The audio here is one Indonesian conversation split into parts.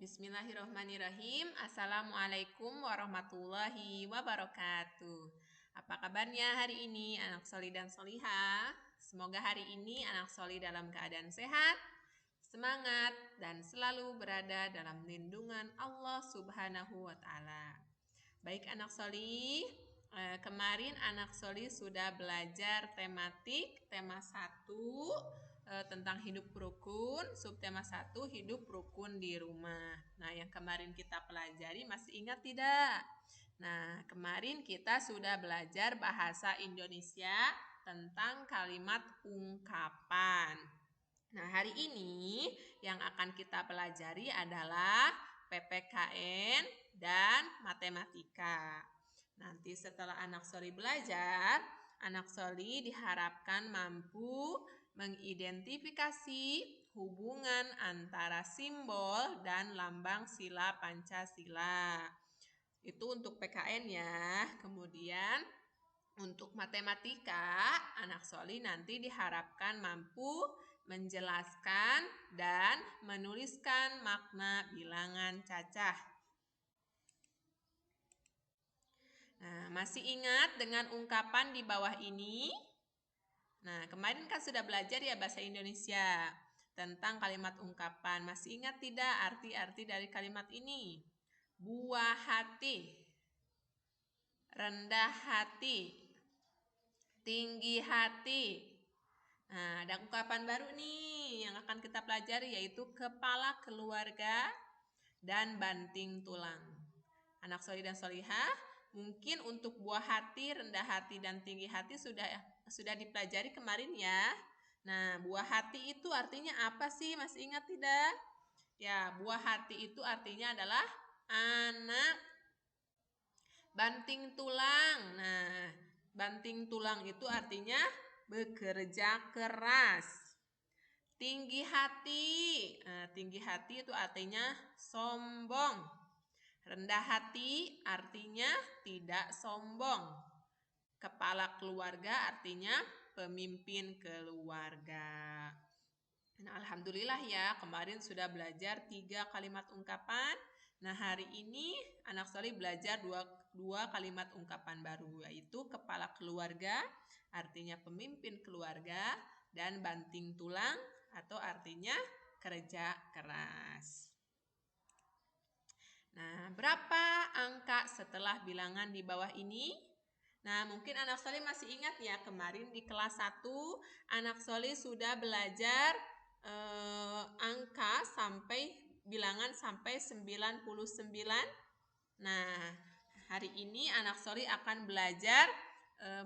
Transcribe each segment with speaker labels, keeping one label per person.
Speaker 1: Bismillahirrahmanirrahim. Assalamualaikum warahmatullahi wabarakatuh. Apa kabarnya hari ini anak soli dan solihah? Semoga hari ini anak soli dalam keadaan sehat, semangat, dan selalu berada dalam lindungan Allah Subhanahu wa Ta'ala. Baik anak soli, kemarin anak soli sudah belajar tema 1 tentang hidup rukun, subtema 1 hidup rukun di rumah. Nah, yang kemarin kita pelajari masih ingat tidak? Nah, kemarin kita sudah belajar bahasa Indonesia tentang kalimat ungkapan. Nah, hari ini yang akan kita pelajari adalah PPKN dan matematika. Nanti setelah anak soli belajar, anak soli diharapkan mampu mengidentifikasi hubungan antara simbol dan lambang sila Pancasila. Itu untuk PKN ya. Kemudian untuk matematika, anak soli nanti diharapkan mampu menjelaskan dan menuliskan makna bilangan cacah. Nah, masih ingat dengan ungkapan di bawah ini? Nah, kemarin kan sudah belajar ya bahasa Indonesia tentang kalimat ungkapan. Masih ingat tidak arti-arti dari kalimat ini? Buah hati, rendah hati, tinggi hati. Nah, ada ungkapan baru nih yang akan kita pelajari, yaitu kepala keluarga dan banting tulang. Anak soli dan solihah, mungkin untuk buah hati, rendah hati, dan tinggi hati sudah dipelajari kemarin ya. Nah, buah hati itu artinya apa sih? Masih ingat tidak? Ya, buah hati itu artinya adalah anak. Banting tulang. Nah, banting tulang itu artinya bekerja keras. Tinggi hati. Nah, tinggi hati itu artinya sombong. Rendah hati artinya tidak sombong. Kepala keluarga artinya pemimpin keluarga. Nah, alhamdulillah ya, kemarin sudah belajar 3 kalimat ungkapan. Nah, hari ini anak soli belajar dua kalimat ungkapan baru, yaitu kepala keluarga, artinya pemimpin keluarga, dan banting tulang, atau artinya kerja keras. Nah, berapa angka setelah bilangan di bawah ini? Nah, mungkin anak soli masih ingat ya, kemarin di kelas 1 anak soli sudah belajar angka sampai bilangan sampai 99. Nah, hari ini anak soli akan belajar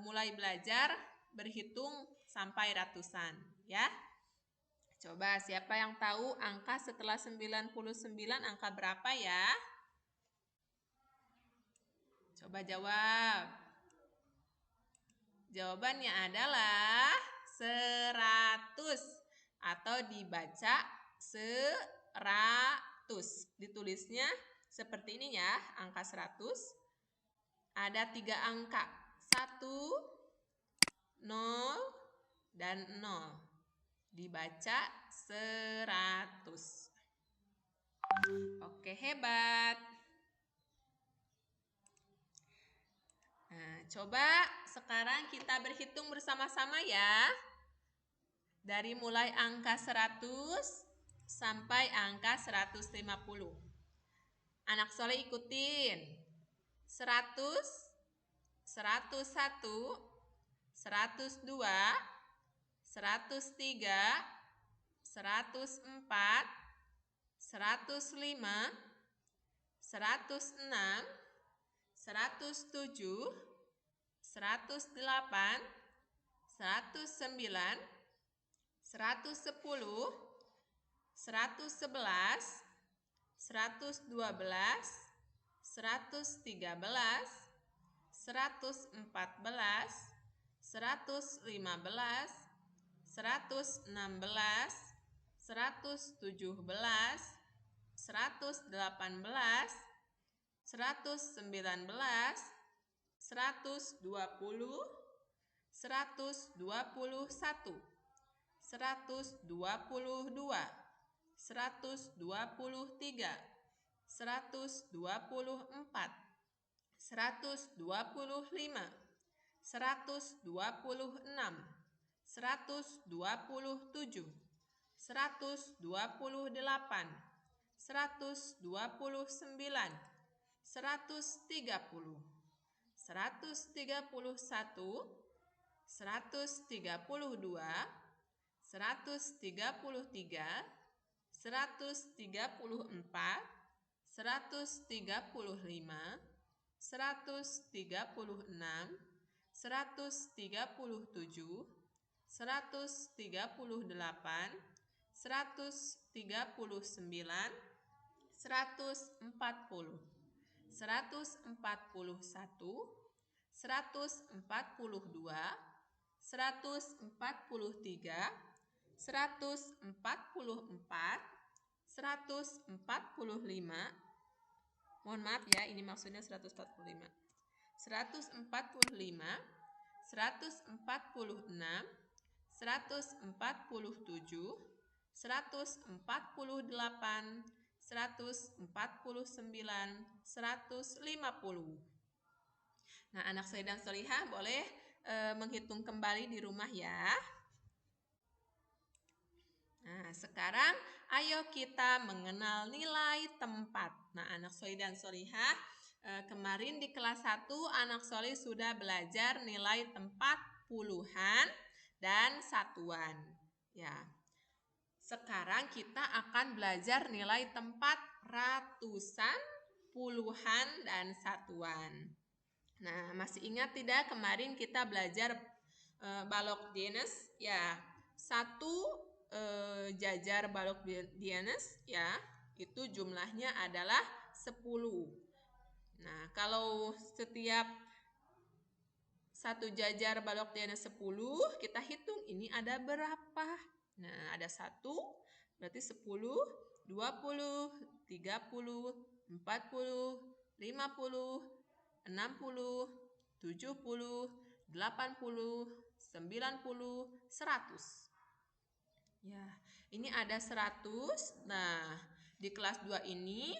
Speaker 1: mulai belajar berhitung sampai ratusan ya. Coba siapa yang tahu angka setelah 99 angka berapa ya? Coba jawab. Jawabannya adalah 100 atau dibaca 100. Ditulisnya seperti ini ya, angka 100. Ada 3 angka, 1, 0, dan 0. Dibaca 100. Oke, hebat. Nah, coba sekarang kita berhitung bersama-sama ya. Dari mulai angka 100 sampai angka 150. Anak soleh ikutin. 100, 101, 102, 103, 104, 105, 106, 107, 108, 109, 110, 111, 112, 113, 114, 115, 116, 117, 118, 119, 120, 121, 122, 123, 124, 125, 126, 127, 128, 129, 130, 131, 132, 133, 134, 135, 136, 137, 138, 139, 140, 141, 142, 143, 144, 145, mohon maaf ya, ini maksudnya 145, 145, 146, 147, 148, 149, 150. Nah, anak soleh dan solihah boleh menghitung kembali di rumah ya. Nah, sekarang ayo kita mengenal nilai tempat. Nah, anak soleh dan solihah, kemarin di kelas 1 anak soleh sudah belajar nilai tempat puluhan dan satuan. Ya. Sekarang kita akan belajar nilai tempat ratusan, puluhan, dan satuan. Nah, masih ingat tidak kemarin kita belajar balok dienes? Ya, satu jajar balok dienes ya, itu jumlahnya adalah 10. Nah, kalau setiap satu jajar balok dienes 10, kita hitung ini ada berapa? Nah, ada 1, berarti 10, 20, 30, 40, 50, 60, 70, 80, 90, 100. Ya, ini ada 100. Nah, di kelas 2 ini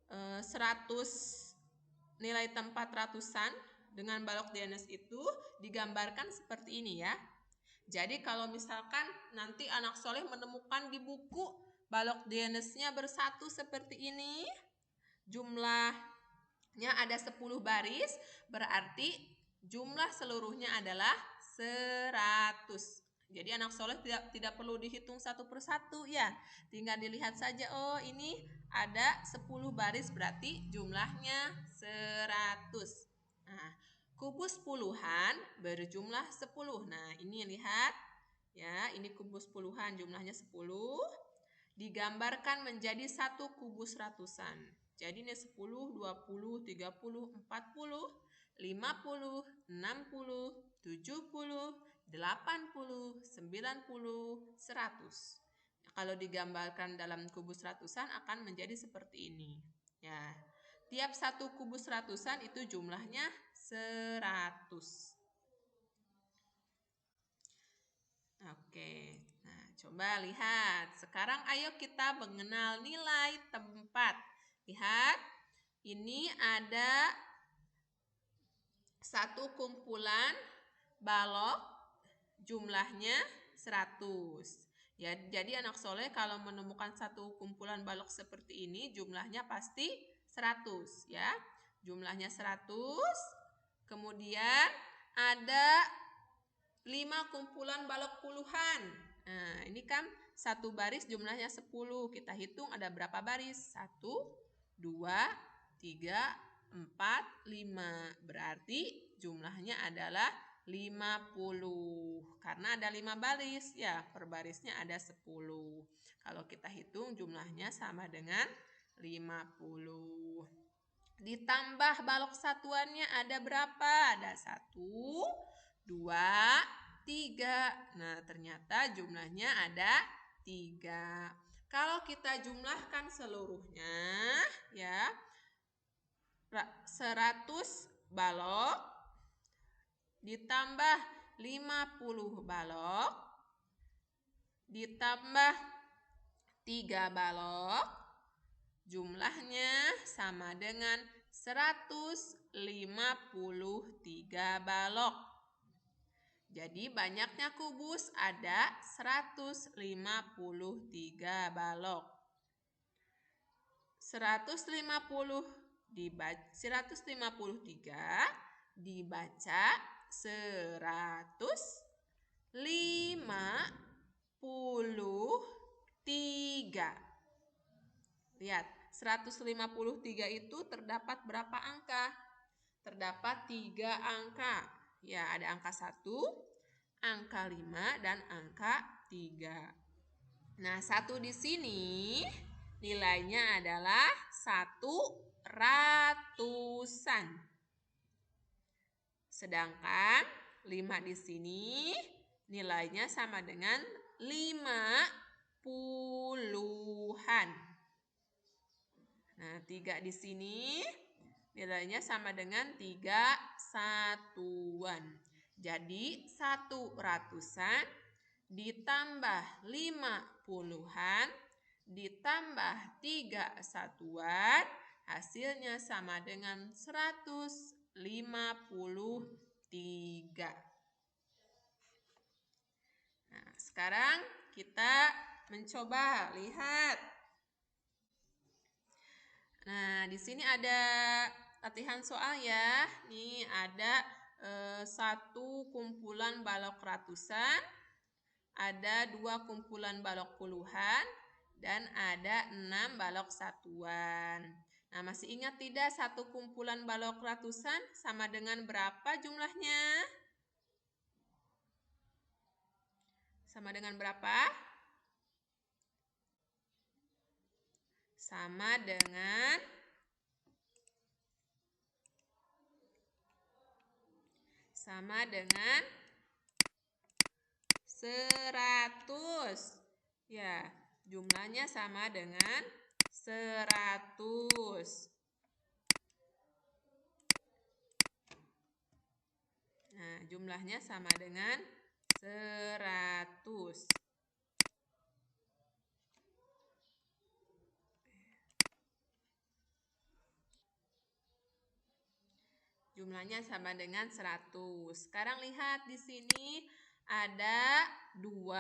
Speaker 1: 100 nilai tempat ratusan dengan balok dienes itu digambarkan seperti ini ya. Jadi kalau misalkan nanti anak soleh menemukan di buku balok dienesnya bersatu seperti ini, jumlahnya ada 10 baris, berarti jumlah seluruhnya adalah 100. Jadi anak soleh tidak perlu dihitung satu persatu ya. Tinggal dilihat saja, oh ini ada 10 baris berarti jumlahnya 100. Nah, kubus puluhan berjumlah 10. Nah, ini lihat ya, ini kubus puluhan jumlahnya 10 digambarkan menjadi satu kubus ratusan. Jadi ini 10, 20, 30, 40, 50, 60, 70, 80, 90, 100. Kalau digambarkan dalam kubus ratusan akan menjadi seperti ini. Ya. Tiap satu kubus ratusan itu jumlahnya 100. Oke. Nah, coba lihat. Sekarang ayo kita mengenal nilai tempat. Lihat. Ini ada satu kumpulan balok jumlahnya 100. Ya, jadi anak soleh kalau menemukan satu kumpulan balok seperti ini jumlahnya pasti 100 ya. Jumlahnya 100. Kemudian ada 5 kumpulan balok puluhan. Nah, ini kan satu baris jumlahnya 10. Kita hitung ada berapa baris? 1, 2, 3, 4, 5. Berarti jumlahnya adalah 50. Karena ada 5 baris, ya per barisnya ada 10. Kalau kita hitung jumlahnya sama dengan 50. Ditambah balok satuannya ada berapa? Ada 1, 2, 3. Nah, ternyata jumlahnya ada 3. Kalau kita jumlahkan seluruhnya, ya, 100 balok ditambah 50 balok ditambah 3 balok Jumlahnya sama dengan 153 balok. Jadi banyaknya kubus ada 153 balok. 153 dibaca 153. Lihat, 153 itu terdapat berapa angka? Terdapat 3 angka. Ya, ada angka 1, angka 5, dan angka 3. Nah, 1 di sini nilainya adalah 1 ratusan. Sedangkan 5 di sini nilainya sama dengan 5 puluhan. Nah, 3 di sini nilainya sama dengan 3 satuan. Jadi 1 ratusan ditambah 5 puluhan ditambah 3 satuan hasilnya sama dengan 153. Nah, sekarang kita mencoba lihat. Nah, di sini ada latihan soal ya. Nih ada 1 kumpulan balok ratusan, ada 2 kumpulan balok puluhan, dan ada 6 balok satuan. Nah, masih ingat tidak 1 kumpulan balok ratusan sama dengan berapa jumlahnya? Sama dengan berapa? Sama dengan 100. Ya, jumlahnya sama dengan 100. Nah, jumlahnya sama dengan 100. Jumlahnya sama dengan 100. Sekarang lihat di sini ada 2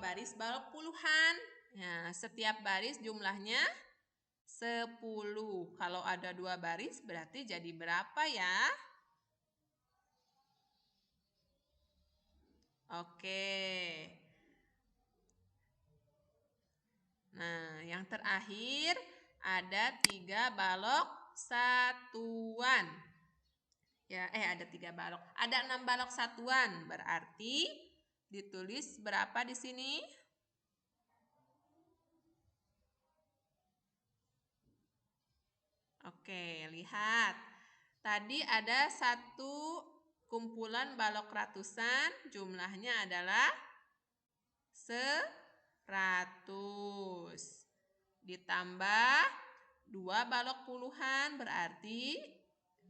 Speaker 1: baris balok puluhan. Nah, setiap baris jumlahnya 10. Kalau ada 2 baris berarti jadi berapa ya? Oke. Nah, yang terakhir ada 3 balok satuan. Ya, ada 3 balok. Ada 6 balok satuan. Berarti ditulis berapa di sini? Oke, lihat. Tadi ada 1 kumpulan balok ratusan, jumlahnya adalah 100. Ditambah 2 balok puluhan berarti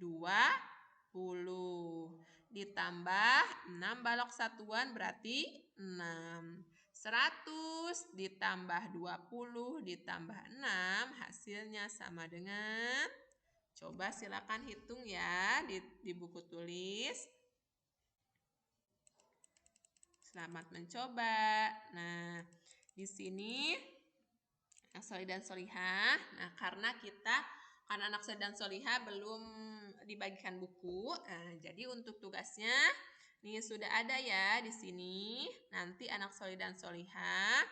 Speaker 1: 20. Ditambah 6 balok satuan berarti 6. 100 ditambah 20 ditambah 6 hasilnya sama dengan, coba silakan hitung ya di buku tulis. Selamat mencoba. Nah, di sini anak solih dan solihah. Nah, karena anak solih dan solihah belum dibagikan buku, jadi untuk tugasnya nih sudah ada ya di sini. Nanti anak solih dan solihah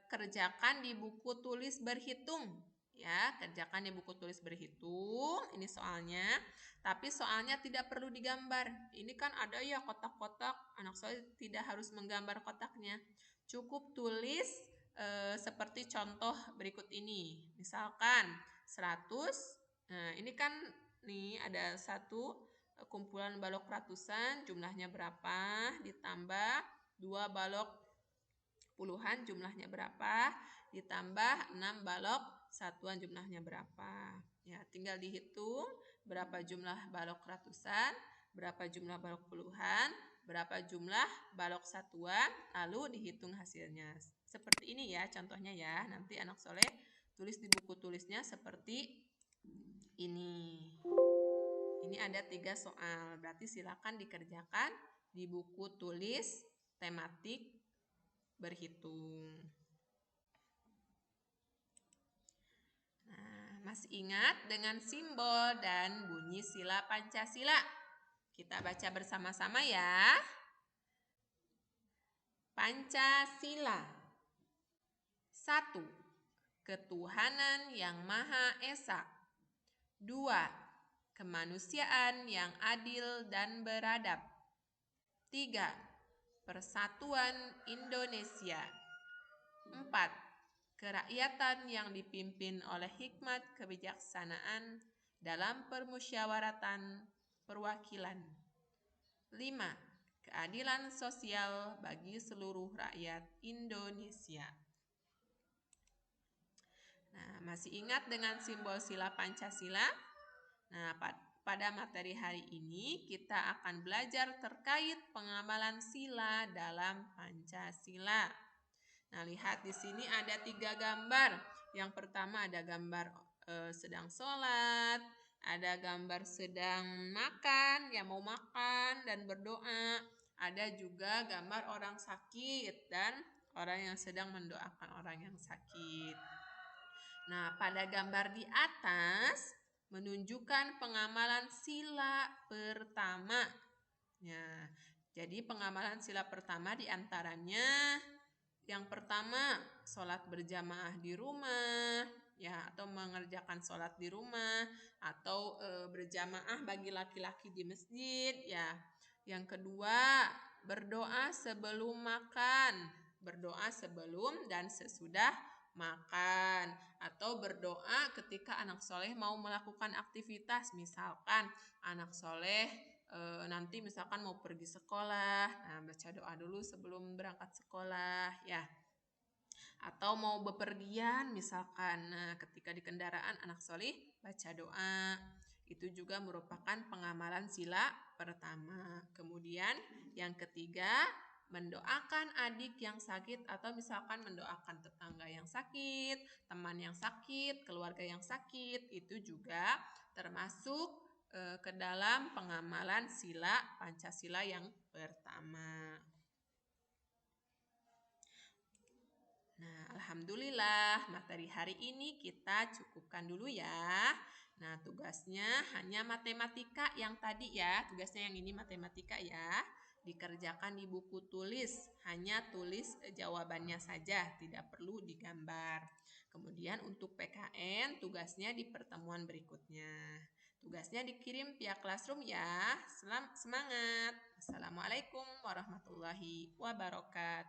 Speaker 1: kerjakan di buku tulis berhitung. Ya, kerjakan di buku tulis berhitung. Ini soalnya, tapi soalnya tidak perlu digambar. Ini kan ada ya kotak-kotak. Anak solih tidak harus menggambar kotaknya. Cukup tulis seperti contoh berikut ini. Misalkan 100. Nah, ini kan nih ada 1 kumpulan balok ratusan, jumlahnya berapa? Ditambah 2 balok puluhan, jumlahnya berapa? Ditambah 6 balok satuan, jumlahnya berapa? Ya, tinggal dihitung berapa jumlah balok ratusan, berapa jumlah balok puluhan, berapa jumlah balok satuan, lalu dihitung hasilnya. Seperti ini ya contohnya ya. Nanti anak soleh tulis di buku tulisnya seperti ini. Ini ada 3 soal, berarti silakan dikerjakan di buku tulis tematik berhitung. Nah, masih ingat dengan simbol dan bunyi sila Pancasila? Kita baca bersama-sama ya. Pancasila. 1. Ketuhanan yang Maha Esa. 2. Kemanusiaan yang adil dan beradab. 3. Persatuan Indonesia. 4. Kerakyatan yang dipimpin oleh hikmat kebijaksanaan dalam permusyawaratan perwakilan. 5. Keadilan sosial bagi seluruh rakyat Indonesia. Nah, masih ingat dengan simbol sila Pancasila? Nah, pada materi hari ini kita akan belajar terkait pengamalan sila dalam Pancasila. Nah, lihat di sini ada 3 gambar. Yang pertama ada gambar sedang sholat, ada gambar sedang makan, mau makan dan berdoa. Ada juga gambar orang sakit dan orang yang sedang mendoakan orang yang sakit. Nah, pada gambar di atas menunjukkan pengamalan sila pertama. Ya, jadi pengamalan sila pertama diantaranya yang pertama, sholat berjamaah di rumah, ya, atau mengerjakan sholat di rumah, atau berjamaah bagi laki-laki di masjid, ya. Yang kedua, berdoa sebelum makan, berdoa sebelum dan sesudah makan, atau berdoa ketika anak soleh mau melakukan aktivitas, misalkan anak soleh nanti misalkan mau pergi sekolah, nah baca doa dulu sebelum berangkat sekolah ya. Atau mau bepergian misalkan, nah ketika di kendaraan anak soleh baca doa. Itu juga merupakan pengamalan sila pertama. Kemudian yang ketiga, mendoakan adik yang sakit atau misalkan mendoakan tetangga yang sakit, teman yang sakit, keluarga yang sakit, itu juga termasuk ke dalam pengamalan sila Pancasila yang pertama. Nah, alhamdulillah materi hari ini kita cukupkan dulu ya. Nah, tugasnya hanya matematika yang tadi ya, tugasnya yang ini matematika ya. Dikerjakan di buku tulis, hanya tulis jawabannya saja, tidak perlu digambar. Kemudian untuk PKN, tugasnya di pertemuan berikutnya. Tugasnya dikirim via Classroom ya. Semangat. Assalamualaikum warahmatullahi wabarakatuh.